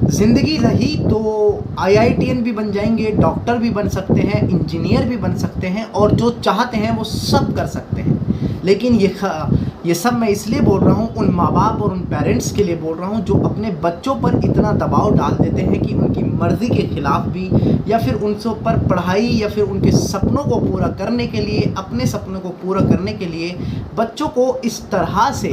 ज़िंदगी रही तो आईआईटीएन भी बन जाएंगे, डॉक्टर भी बन सकते हैं, इंजीनियर भी बन सकते हैं और जो चाहते हैं वो सब कर सकते हैं। लेकिन ये सब मैं इसलिए बोल रहा हूँ, उन माँ बाप और उन पेरेंट्स के लिए बोल रहा हूँ जो अपने बच्चों पर इतना दबाव डाल देते हैं कि उनकी मर्ज़ी के ख़िलाफ़ भी, या फिर उनसे ऊपर पढ़ाई या फिर उनके सपनों को पूरा करने के लिए, अपने सपनों को पूरा करने के लिए बच्चों को इस तरह से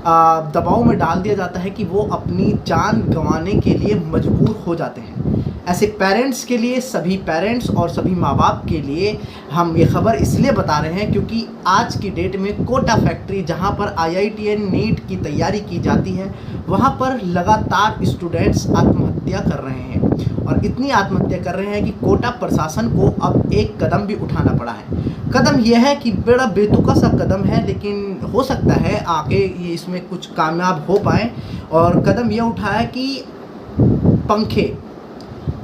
दबाव में डाल दिया जाता है कि वो अपनी जान गंवाने के लिए मजबूर हो जाते हैं। ऐसे पेरेंट्स के लिए, सभी पेरेंट्स और सभी माँ बाप के लिए हम ये खबर इसलिए बता रहे हैं क्योंकि आज की डेट में कोटा फैक्ट्री, जहाँ पर आईआईटीएन नीट की तैयारी की जाती है, वहाँ पर लगातार स्टूडेंट्स आत्महत्या कर रहे हैं और इतनी आत्महत्या कर रहे हैं कि कोटा प्रशासन को अब एक कदम भी उठाना पड़ा है। कदम यह है कि बड़ा बेतुका सा कदम है, लेकिन हो सकता है आगे ये इसमें कुछ कामयाब हो पाए। और कदम यह उठाया कि पंखे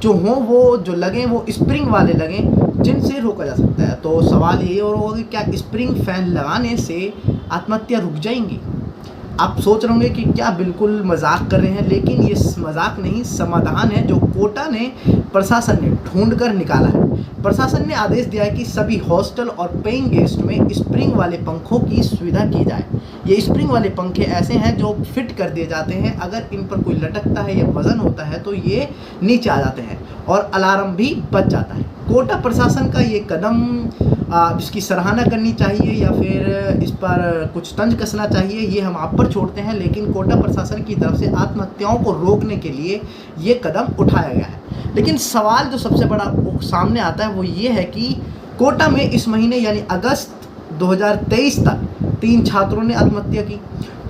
जो हों वो जो लगें वो स्प्रिंग वाले लगें जिनसे रोका जा सकता है। तो सवाल ये और होगा कि क्या स्प्रिंग फ़ैन लगाने से आत्महत्या रुक जाएंगी? आप सोच रहे होंगे कि क्या बिल्कुल मजाक कर रहे हैं, लेकिन ये मजाक नहीं, समाधान है जो कोटा ने, प्रशासन ने ढूंढ कर निकाला है। प्रशासन ने आदेश दिया है कि सभी हॉस्टल और पेइंग गेस्ट में स्प्रिंग वाले पंखों की सुविधा की जाए। ये स्प्रिंग वाले पंखे ऐसे हैं जो फिट कर दिए जाते हैं, अगर इन पर कोई लटकता है या वज़न होता है तो ये नीचे आ जाते हैं और अलार्म भी बच जाता है। कोटा प्रशासन का ये कदम इसकी सराहना करनी चाहिए या फिर इस पर कुछ तंज कसना चाहिए, ये हम आप पर छोड़ते हैं। लेकिन कोटा प्रशासन की तरफ से आत्महत्याओं को रोकने के लिए ये कदम उठाया गया है। लेकिन सवाल जो सबसे बड़ा सामने आता है वो ये है कि कोटा में इस महीने यानी अगस्त 2023 तक 3 छात्रों ने आत्महत्या की,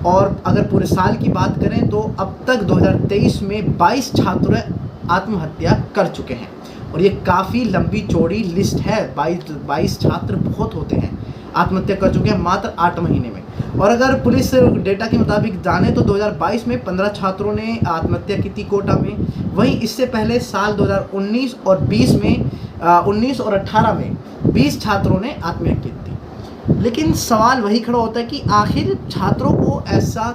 और अगर पूरे साल की बात करें तो अब तक 2023 में 22 छात्र आत्महत्या कर चुके हैं। और ये काफ़ी लंबी चौड़ी लिस्ट है, 22 छात्र बहुत होते हैं, आत्महत्या कर चुके हैं मात्र 8 महीने में। और अगर पुलिस डेटा के मुताबिक जाने तो 2022 में 15 छात्रों ने आत्महत्या की थी कोटा में। वहीं इससे पहले साल 2019 और 20 में 19 और 18 में 20 छात्रों ने आत्महत्या की थी। लेकिन सवाल वही खड़ा होता है कि आखिर छात्रों को ऐसा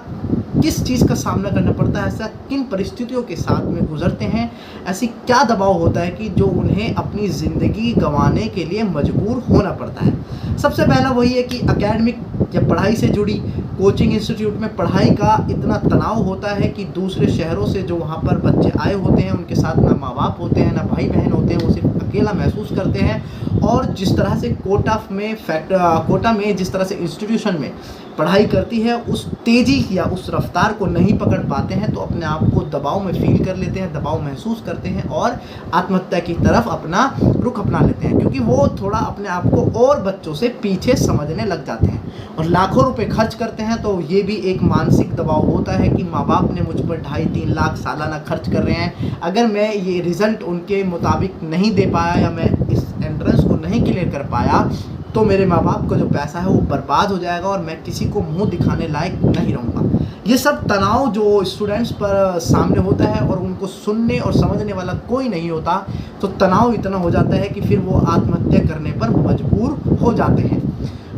किस चीज़ का सामना करना पड़ता है, ऐसा किन परिस्थितियों के साथ में गुजरते हैं, ऐसी क्या दबाव होता है कि जो उन्हें अपनी ज़िंदगी गंवाने के लिए मजबूर होना पड़ता है। सबसे पहला वही है कि एकेडमिक या पढ़ाई से जुड़ी कोचिंग इंस्टीट्यूट में पढ़ाई का इतना तनाव होता है कि दूसरे शहरों से जो वहाँ पर बच्चे आए होते हैं उनके साथ ना माँ बाप होते हैं, ना भाई बहन होते हैं, वो सिर्फ अकेला महसूस करते हैं। और जिस तरह से कोटा में जिस तरह से इंस्टीट्यूशन में पढ़ाई करती है, उस तेज़ी या उस रफ्तार को नहीं पकड़ पाते हैं, तो अपने आप को दबाव में फील कर लेते हैं, दबाव महसूस करते हैं और आत्महत्या की तरफ अपना रुख अपना लेते हैं, क्योंकि वो थोड़ा अपने आप को और बच्चों से पीछे समझने लग जाते हैं और लाखों रुपए खर्च करते हैं। तो ये भी एक मानसिक दबाव होता है कि माँ बाप ने मुझ पर 2.5-3 लाख सालाना खर्च कर रहे हैं, अगर मैं ये रिज़ल्ट उनके मुताबिक नहीं दे पाया या मैं इस एंट्रेंस को नहीं क्लियर कर पाया तो मेरे माँ बाप का जो पैसा है वो बर्बाद हो जाएगा और मैं किसी को मुंह दिखाने लायक नहीं रहूँगा। ये सब तनाव जो स्टूडेंट्स पर सामने होता है और उनको सुनने और समझने वाला कोई नहीं होता, तो तनाव इतना हो जाता है कि फिर वो आत्महत्या करने पर मजबूर हो जाते हैं।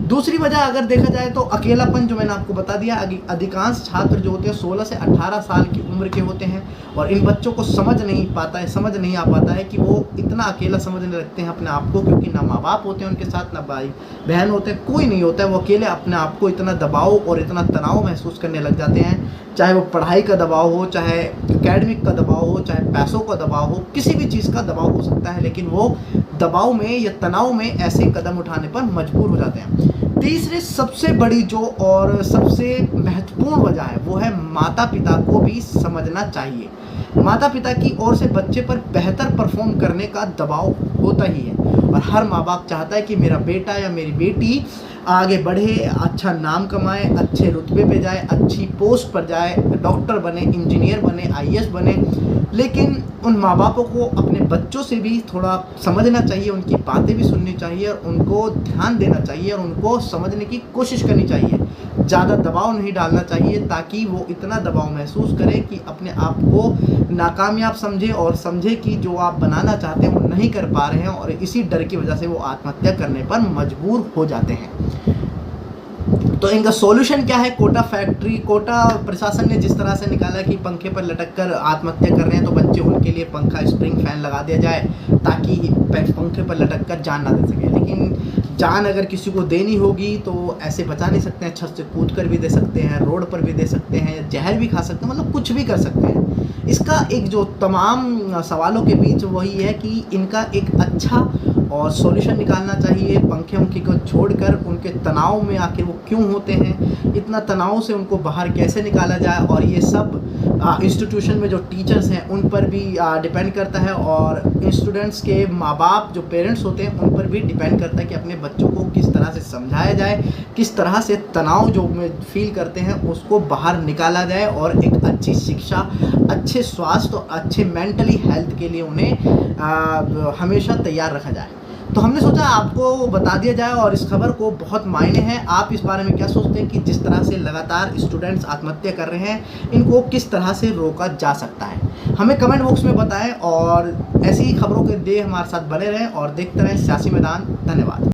दूसरी वजह अगर देखा जाए तो अकेलापन, जो मैंने आपको बता दिया। अधिकांश छात्र जो होते हैं 16 से 18 साल की उम्र के होते हैं और इन बच्चों को समझ नहीं आ पाता है कि वो इतना अकेला समझने लगते हैं अपने आप को, क्योंकि ना माँ बाप होते हैं उनके साथ, ना भाई बहन होते हैं, कोई नहीं होता है। वो अकेले अपने आप को इतना दबाव और इतना तनाव महसूस करने लग जाते हैं, चाहे वो पढ़ाई का दबाव हो, चाहे एकेडमिक का दबाव हो, चाहे पैसों का दबाव हो, किसी भी चीज़ का दबाव हो सकता है, लेकिन वो दबाव में या तनाव में ऐसे कदम उठाने पर मजबूर हो जाते हैं। तीसरी सबसे बड़ी जो और सबसे महत्वपूर्ण वजह है वो है माता पिता को भी समझना चाहिए। माता पिता की ओर से बच्चे पर बेहतर परफॉर्म करने का दबाव होता ही है और हर माँ बाप चाहता है कि मेरा बेटा या मेरी बेटी आगे बढ़े, अच्छा नाम कमाए, अच्छे रुतबे पे जाए, अच्छी पोस्ट पर जाए, डॉक्टर बने, इंजीनियर बने, आईएएस बने। लेकिन उन माँ बापों को अपने बच्चों से भी थोड़ा समझना चाहिए, उनकी बातें भी सुननी चाहिए और उनको ध्यान देना चाहिए और उनको समझने की कोशिश करनी चाहिए। ज़्यादा दबाव नहीं डालना चाहिए ताकि वो इतना दबाव महसूस करें कि अपने आप को नाकामयाब समझे और समझे कि जो आप बनाना चाहते हैं वो नहीं कर पा रहे हैं और इसी डर की वजह से वो आत्महत्या करने पर मजबूर हो जाते हैं। तो इनका सॉल्यूशन क्या है? कोटा प्रशासन ने जिस तरह से निकाला कि पंखे पर लटक कर आत्महत्या कर रहे हैं, तो बच्चे उनके लिए पंखा, स्प्रिंग फैन लगा दिया जाए ताकि पंखे पर लटक कर जान ना दे सके। लेकिन जान अगर किसी को देनी होगी तो ऐसे बचा नहीं सकते हैं, छत से कूद कर भी दे सकते हैं, रोड पर भी दे सकते हैं, जहर भी खा सकते हैं, मतलब कुछ भी कर सकते हैं। इसका एक जो तमाम सवालों के बीच वही है कि इनका एक अच्छा और सॉल्यूशन निकालना चाहिए। पंखे उनके को छोड़कर उनके तनाव में आखिर वो क्यों होते हैं, इतना तनाव से उनको बाहर कैसे निकाला जाए, और ये सब इंस्टीट्यूशन में जो टीचर्स हैं उन पर भी डिपेंड करता है, और स्टूडेंट्स के माँ बाप जो पेरेंट्स होते हैं उन पर भी डिपेंड करता है कि अपने बच्चों को किस तरह से समझाया जाए, किस तरह से तनाव जो फील करते हैं उसको बाहर निकाला जाए, और एक अच्छी शिक्षा, अच्छे स्वास्थ्य और अच्छे मेंटली हेल्थ के लिए उन्हें हमेशा तैयार रखा जाए। तो हमने सोचा आपको बता दिया जाए, और इस खबर को बहुत मायने हैं। आप इस बारे में क्या सोचते हैं कि जिस तरह से लगातार स्टूडेंट्स आत्महत्या कर रहे हैं, इनको किस तरह से रोका जा सकता है? हमें कमेंट बॉक्स में बताएं, और ऐसी ही खबरों के लिए हमारे साथ बने रहें और देखते रहें सियासी मैदान। धन्यवाद।